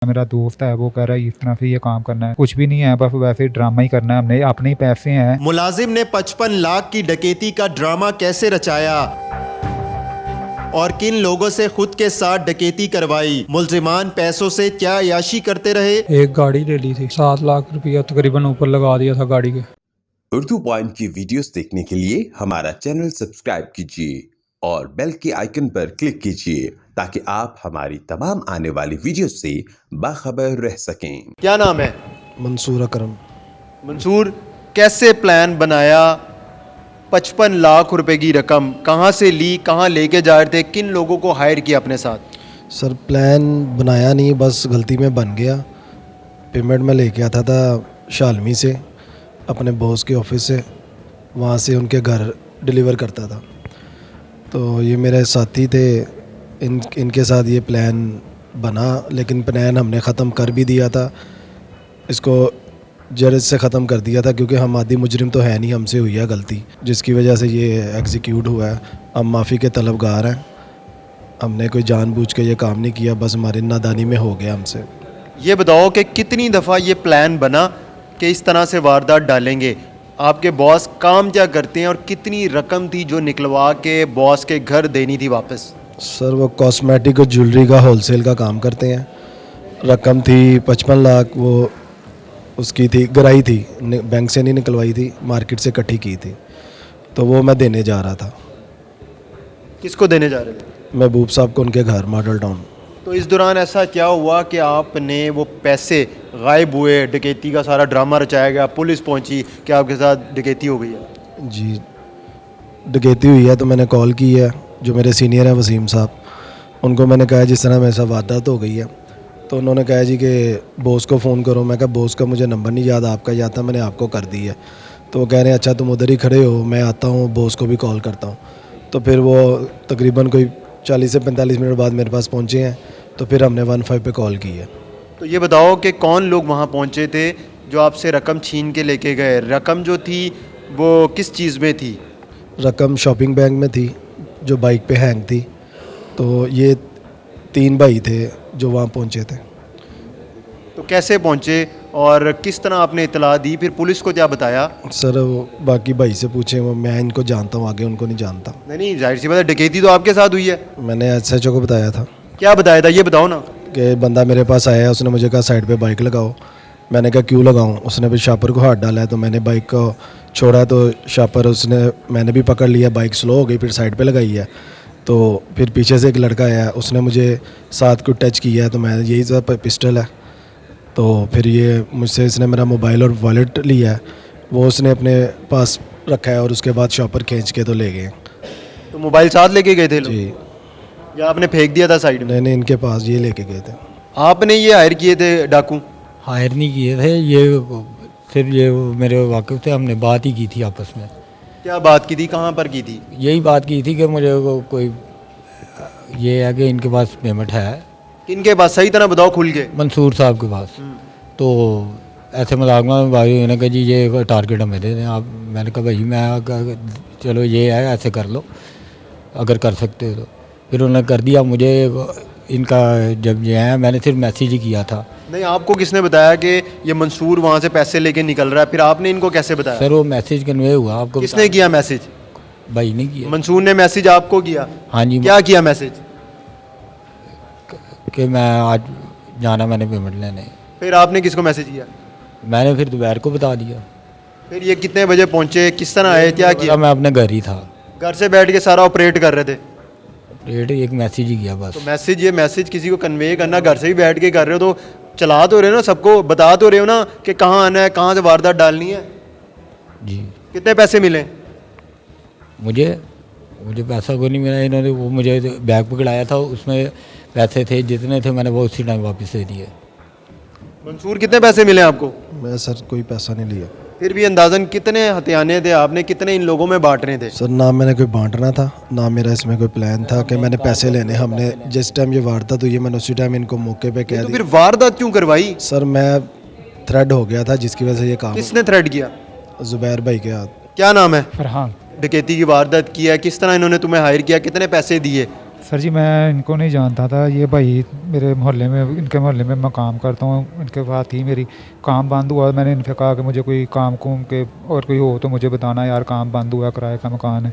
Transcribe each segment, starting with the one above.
मेरा दोस्त है वो कह रहा है इस तरह से ये काम करना है, कुछ भी नहीं है, बस वैसे ड्रामा ही करना है, हमने अपने ही पैसे हैं। मुलाजिम ने 55 लाख की डकैती का ड्रामा कैसे रचाया और किन लोगों से खुद के साथ डकैती करवाई, मुलजिमान पैसों से क्या याशी करते रहे। एक गाड़ी ले ली थी, 7 लाख रुपया तकरीबन ऊपर लगा दिया था गाड़ी के। उर्दू पॉइंट की वीडियोस देखने के लिए हमारा चैनल सब्सक्राइब कीजिए और बेल के आइकन पर क्लिक कीजिए ताकि आप हमारी तमाम आने वाली वीडियोस से बाखबर रह सकें। क्या नाम है? मंसूर अकरम। मंसूर, कैसे प्लान बनाया? 55 लाख रुपए की रकम कहाँ से ली, कहाँ लेके जा रहे थे, किन लोगों को हायर किया अपने साथ? सर प्लान बनाया नहीं, बस गलती में बन गया। पेमेंट में लेके आता था शालमी से, अपने बॉस के ऑफिस से, वहाँ से उनके घर डिलीवर करता था। तो ये मेरे साथी थे, इनके साथ ये प्लान बना, लेकिन प्लान हमने ख़त्म कर भी दिया था। इसको जड़ से ख़त्म कर दिया था क्योंकि हम आदि मुजरिम तो है नहीं, हमसे हुई है गलती जिसकी वजह से ये एग्जीक्यूट हुआ है। हम माफ़ी के तलबगार हैं, हमने कोई जानबूझ के ये काम नहीं किया, बस हमारी नादानी में हो गया हमसे। ये बताओ कि कितनी दफ़ा ये प्लान बना कि इस तरह से वारदात डालेंगे? आपके बॉस काम क्या करते हैं और कितनी रकम थी जो निकलवा के बॉस के घर देनी थी वापस? सर वो कॉस्मेटिक और ज्वेलरी का होलसेल का काम करते हैं। रकम थी 55 लाख, वो उसकी थी, गराई थी, बैंक से नहीं निकलवाई थी, मार्केट से इकट्ठी की थी। तो वो मैं देने जा रहा था। किसको देने जा रहे थे? महबूब साहब को, उनके घर मॉडल टाउन। तो इस दौरान ऐसा क्या हुआ कि आपने वो पैसे गायब हुए, डकैती का सारा ड्रामा रचाया गया, पुलिस पहुंची कि आपके साथ डकैती हो गई है? जी डकैती हुई है, तो मैंने कॉल की है, जो मेरे सीनियर हैं वसीम साहब, उनको मैंने कहा जिस तरह मेरे साथ वारदात हो गई है। तो उन्होंने कहा जी कि बॉस को फ़ोन करो। मैं कहा बॉस का मुझे नंबर नहीं याद, आपका याद था, मैंने आपको कर दी है। तो वो कह रहे हैं अच्छा तुम उधर ही खड़े हो, मैं आता हूँ, बॉस को भी कॉल करता हूँ। तो फिर वो तकरीबन कोई 40 से 45 मिनट बाद मेरे पास पहुँचे हैं। तो फिर हमने 15 पे कॉल की है। तो ये बताओ कि कौन लोग वहाँ पहुँचे थे जो आपसे रकम छीन के लेके गए? रकम जो थी वो किस चीज़ में थी? रकम शॉपिंग बैग में थी जो बाइक पे हैंग थी। तो ये 3 भाई थे जो वहाँ पहुँचे थे। तो कैसे पहुँचे और किस तरह आपने इतला दी, फिर पुलिस को क्या बताया? सर वो बाकी भाई से पूछे, वो मैं इनको जानता हूँ, आगे उनको नहीं जानता। नहीं, जाहिर सी बात है, डकैती तो आपके साथ हुई है। मैंने SHO को बताया था। क्या बताया था ये बताओ ना। कि बंदा मेरे पास आया, उसने मुझे कहा साइड पे बाइक लगाओ। मैंने कहा क्यों लगाऊं? उसने फिर शापर को हाथ डाला है, तो मैंने बाइक को छोड़ा तो शापर मैंने भी पकड़ लिया, बाइक स्लो हो गई, फिर साइड पे लगाई है। तो फिर पीछे से एक लड़का आया, उसने मुझे साथ को टच किया, तो मैं यही सब पिस्टल है। तो फिर ये मुझसे इसने मेरा मोबाइल और वॉलेट लिया है, वो उसने अपने पास रखा है, और उसके बाद शॉपर खींच के तो ले गए। तो मोबाइल साथ लेके गए थे लोग जी या आपने फेंक दिया था साइड में? नहीं, इनके पास ये लेके गए थे। आपने ये हायर किए थे डाकू? हायर नहीं किए थे, ये सिर्फ ये मेरे वाकिफ थे, हमने बात ही की थी आपस में। क्या बात की थी, कहाँ पर की थी? यही बात की थी कि मुझे कोई ये है कि इनके पास पेमेंट है, किनके पास? सही तरह बताओ खुल के। मंसूर साहब के पास। तो ऐसे मजाक में भाई उन्होंने कहा जी ये टारगेट हमें दे दें आप। मैंने कहा भाई मैं चलो ये है, ऐसे कर लो अगर कर सकते हो तो। फिर उन्होंने कर दिया। मुझे इनका जब ये है, मैंने सिर्फ मैसेज ही किया था। नहीं, आपको किसने बताया कि ये मंसूर वहाँ से पैसे लेके निकल रहा है? फिर आपने इनको कैसे बताया? सर वो मैसेज कन्वे हुआ आपको। किसने किया मैसेज? भाई नहीं किया। मंसूर ने मैसेज आपको किया? हाँ जी। क्या किया मैसेज? कि मैं आज जाना, मैंने पेमेंट लेने। फिर आपने किसको मैसेज किया? मैंने फिर दोपहर को बता दिया। फिर ये कितने बजे पहुँचे, किस तरह आए, क्या किया? मैं अपने घर ही था, घर से बैठ के सारा ऑपरेट कर रहे थे? रेट एक मैसेज ही किया बस। तो मैसेज, ये मैसेज किसी को कन्वे करना, घर से ही बैठ के कर रहे हो, तो चला तो रहे हो ना, सबको बता तो रहे हो ना कि कहाँ आना है, कहाँ से वारदात डालनी है। जी। कितने पैसे मिले? मुझे पैसा कोई नहीं मिला। इन्होंने वो मुझे बैग पकड़ाया था, उसमें पैसे थे जितने थे, मैंने वो उसी टाइम वापस दे दिए। मंसूर, कितने पैसे मिले आपको? मैं सर कोई पैसा नहीं लिया। फिर भी अंदाजन कितने हथियाने थे आपने, कितने इन लोगों में बांटने थे? सर ना मैंने कोई बांटना था, ना मेरा इसमें कोई प्लान था कि मैंने पैसे लेने। हमने जिस टाइम ये वारदात हुई है, मैंने उसी टाइम इनको मौके पे कह तो दिया। फिर वारदात क्यों करवाई? सर मैं थ्रेड हो गया था जिसकी वजह से ये काम। किसने थ्रेड किया? जुबैर भाई के हाथ। क्या नाम है? फरहान। डकैती की वारदात की है, किस तरह इन्होंने तुम्हें हायर किया, कितने पैसे दिए, सर जी मैं इनको नहीं जानता था, ये भाई मेरे मोहल्ले में, इनके मोहल्ले में मैं काम करता हूँ, इनके साथ ही मेरी काम बंद हुआ। मैंने इनसे कहा कि मुझे कोई काम कुम के और कोई हो तो मुझे बताना यार, काम बंद हुआ, किराए का मकान है।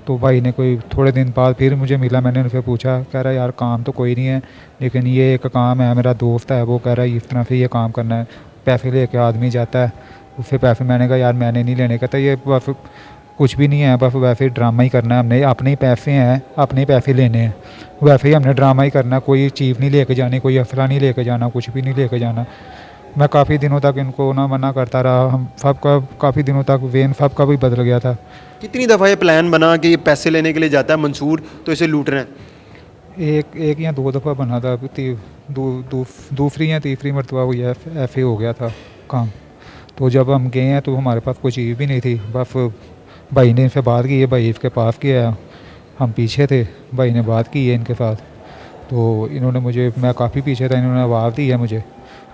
तो भाई ने कोई थोड़े दिन बाद फिर मुझे मिला, मैंने उनसे पूछा, कह रहा यार काम तो कोई नहीं है, लेकिन ये एक काम है, मेरा दोस्त है वो कह रहा है इस तरह से ये काम करना है, पैसे लेके आदमी जाता है उससे पैसे। मैंने कहा यार मैंने नहीं लेने, कहता ये बस कुछ भी नहीं है, बस वैसे ही ड्रामा ही करना है हमने, अपने ही पैसे हैं, अपने ही पैसे लेने हैं, वैसे ही हमने ड्रामा ही करना, कोई चीज़ नहीं लेके जानी, कोई असला नहीं लेके जाना, कुछ भी नहीं लेके जाना। मैं काफ़ी दिनों तक इनको ना मना करता रहा, हम सबका काफ़ी दिनों तक वेन सबका भी बदल गया था। कितनी दफ़ा ये प्लान बना कि ये पैसे लेने के लिए जाता है मंसूर तो इसे लूटना है? एक या दो दफ़ा बना था, दूसरी या तीसरी मरतबा हुई है, ऐसे हो गया था काम। तो जब हम गए हैं तो हमारे पास कोई चीज़ भी नहीं थी, बस भाई ने इनसे बात की है, भाई इसके पास किया है, हम पीछे थे, भाई ने बात की है इनके साथ। तो इन्होंने मुझे, मैं काफ़ी पीछे था, इन्होंने आवाज़ दी है मुझे,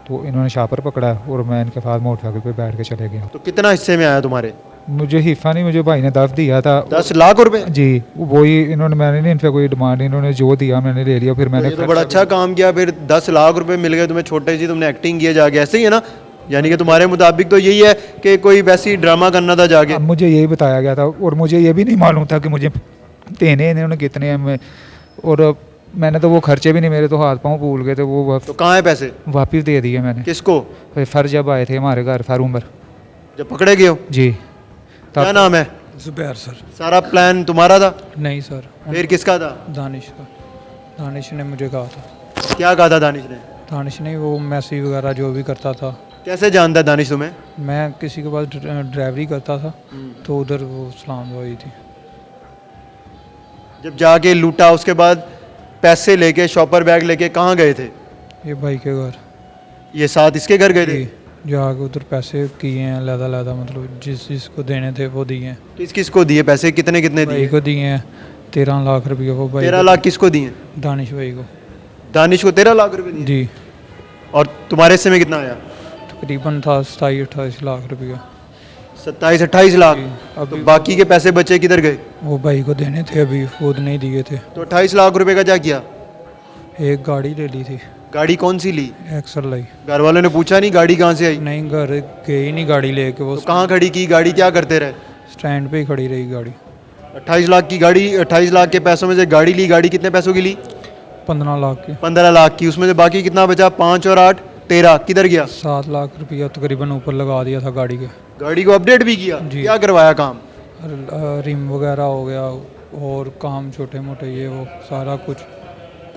तो इन्होंने शापर पकड़ा और मैं इनके साथ मोटरसाइकिल पे बैठ के चले गया। तो कितना हिस्से में आया तुम्हारे? मुझे हिस्सा नहीं, मुझे भाई ने 10 दिया था। 10 लाख रुपए? जी वही इन्होंने, मैंने नहीं इनसे कोई डिमांड, इन्होंने जो दिया मैंने ले लिया। फिर मैंने ये तो बड़ा अच्छा काम किया, फिर 10 लाख रुपए मिल गए तुम्हें, छोटे सी तुमने एक्टिंग किया जाके, ऐसे ही है ना? यानी कि तुम्हारे मुताबिक तो यही है कि कोई वैसी ड्रामा करना था जाके। अब मुझे यही बताया गया था और मुझे ये भी नहीं मालूम था कि मुझे देने इन्होंने कितने हैं, और मैंने तो वो खर्चे भी नहीं, मेरे तो हाथ पाँव फूल गए थे। वो तो कहाँ है पैसे? वापिस दे दिए मैंने। किसको? फिर सर जब आए थे हमारे घर, सर उमर जब पकड़े गए हो? जी। क्या नाम है? जुबैर सर। सारा प्लान तुम्हारा था? नहीं सर, फिर किसका था? दानिश का। दानिश ने मुझे कहा था। क्या कहा था दानिश ने? दानिश ने वो मैसी वगैरह जो भी करता था। कैसे जानता है दानिश तुम्हें? मैं किसी के पास ड्राइवरी करता था तो उधर वो सलाम हुई थी। जब जाके लूटा उसके बाद पैसे लेके, शॉपर बैग लेके कहाँ गए थे? ये भाई के घर। ये साथ इसके घर गए थे? जाके उधर पैसे किए हैं लहदा मतलब जिस जिसको देने थे वो दिए हैं। किस किस को दिए पैसे? कितने कितने भाई दिए? को दिए हैं 13 लाख रुपये। वो भाई 13 लाख किसको दिए? दानिश भाई को। दानिश को 13 लाख रुपए दिए? जी। और तुम्हारे हिस्से में कितना आया? तकरीबन था 27-28 लाख रुपया। 27-28 लाख। तो अभी बाकी के पैसे बचे किधर गए? वो भाई को देने थे, अभी खुद नहीं दिए थे। तो 28 लाख रुपए का क्या किया? एक गाड़ी ले ली थी। गाड़ी कौन सी ली? एक्सल लाई। घर वालों ने पूछा नहीं गाड़ी कहाँ से आई? नहीं, घर गए ही नहीं गाड़ी लेके। वो तो कहाँ खड़ी की गाड़ी? क्या करते रहे? स्टैंड पे ही खड़ी रही गाड़ी। 28 लाख की गाड़ी, 28 लाख के पैसों में से गाड़ी ली। गाड़ी कितने पैसों की ली? 15 लाख की। 15 लाख की। उसमें से बाकी कितना बचा? 5 और 8 13। किधर गया? 7 लाख रुपया तकरीबन ऊपर लगा दिया था गाड़ी के। गाड़ी को अपडेट भी किया? जी। क्या करवाया काम? रिम वगैरह हो गया और काम छोटे मोटे ये वो सारा कुछ।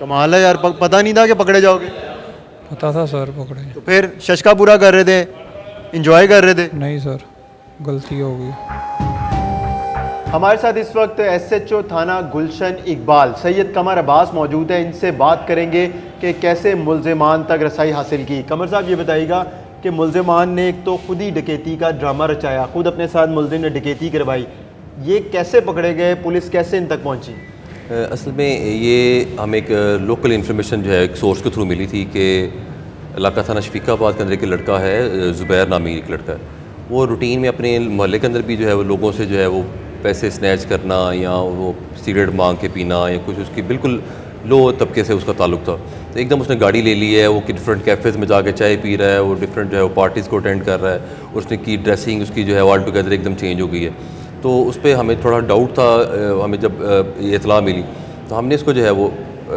कमाल है यार, पता नहीं था कि पकड़े जाओगे? पता था सर पकड़े। तो फिर शशका पूरा कर रहे थे, इंजॉय कर रहे थे? नहीं सर, गलती हो गई। हमारे साथ इस वक्त SHO थाना गुलशन इकबाल सैयद कमर अब्बास मौजूद है। इनसे बात करेंगे कि कैसे मुल्ज़िमान तक रसाई हासिल की। कमर साहब ये बताइएगा कि मुल्ज़िमान ने एक तो खुद ही डकैती का ड्रामा रचाया, खुद अपने साथ मुल्ज़िम ने डकैती करवाई, ये कैसे पकड़े गए? पुलिस कैसे इन तक पहुंची? असल में ये हमें एक लोकल इन्फॉर्मेशन जो है एक सोर्स के थ्रू मिली थी कि इलाका थाना शफीकाबाद के अंदर एक लड़का है, ज़ुबैर नामी एक लड़का है, वो रूटीन में अपने मोहल्ले के अंदर भी जो है वो लोगों से जो है वो पैसे स्नैच करना या वो सिगरेट मांग के पीना या कुछ, उसकी बिल्कुल लो तबके से उसका ताल्लुक था। तो एकदम उसने गाड़ी ले ली है, वो डिफरेंट कैफ़ेज़ में जाके चाय पी रहा है, वो डिफरेंट जो है वो पार्टीज़ को अटेंड कर रहा है, उसने की ड्रेसिंग उसकी जो है ऑल टुगेदर एकदम चेंज हो गई है। तो उस पर हमें थोड़ा डाउट था। हमें जब ये इतला मिली तो हमने इसको जो है वो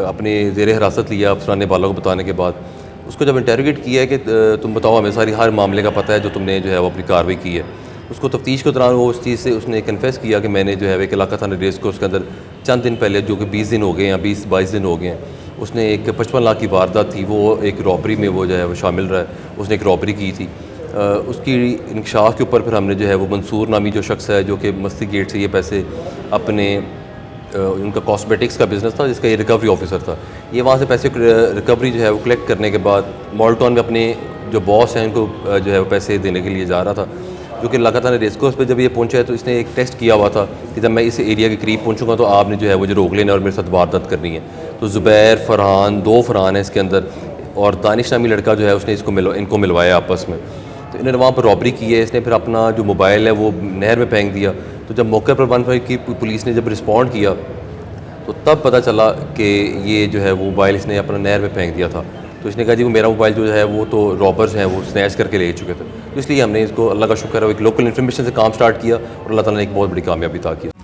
अपने ज़ेर हिरासत लिया अफसरान बाला को बताने के बाद। उसको जब इंटरोगेट किया है कि तुम बताओ, हमें सारी हर मामले का पता है जो तुमने जो है वो अपनी कार्रवाई की है। उसको तफ्तीश के दौरान वो उस चीज़ से उसने कन्फेस किया कि मैंने जो है एक इलाका थाना रेस को उसके अंदर चंद दिन पहले, जो कि 20 दिन हो गए या 20-22 दिन हो गए हैं, उसने एक 55 लाख की वारदात थी, वो एक रॉबरी में वो जो है वो शामिल रहा है। उसने एक रॉबरी की थी। उसकी इंकशाफ के ऊपर फिर हमने जो है वो मंसूर नामी जो शख्स है, जो कि मस्ती गेट से ये पैसे अपने उनका कॉस्मेटिक्स का बिज़नेस था, जिसका ये रिकवरी ऑफिसर था, ये वहाँ से पैसे रिकवरी जो है वो कलेक्ट करने के बाद मॉल टाउन में अपने जो बॉस हैं उनको जो है वो पैसे देने के लिए जा रहा था। जो कि लगातार रेस कोर्स पे जब ये पहुंचा है तो इसने एक टेस्ट किया हुआ था कि जब मैं इस एरिया के करीब पहुंचूंगा तो आपने जो है वो जो रोक लेना और मेरे साथ वारदात करनी है। तो ज़ुबैर, फरहान, 2 फरहान है इसके अंदर, और दानिश नामी लड़का जो है उसने इनको मिलवाया आपस में। तो इन्होंने वहाँ पर रॉबरी की है। इसने फिर अपना जो मोबाइल है वो नहर में फेंक दिया। तो जब मौके पर 155 की पुलिस ने जब रिस्पॉन्ड किया तो तब पता चला कि ये जो है वो मोबाइल इसने अपना नहर में फेंक दिया था। तो इसने कहा जी वो मेरा मोबाइल जो है वो तो रॉबर्स हैं वो स्नैच करके ले चुके थे। तो इसलिए हमने इसको, अल्लाह का शुक्र है, एक लोकल इन्फॉर्मेशन से काम स्टार्ट किया और अल्लाह ताला ने एक बहुत बड़ी कामयाबी अता की।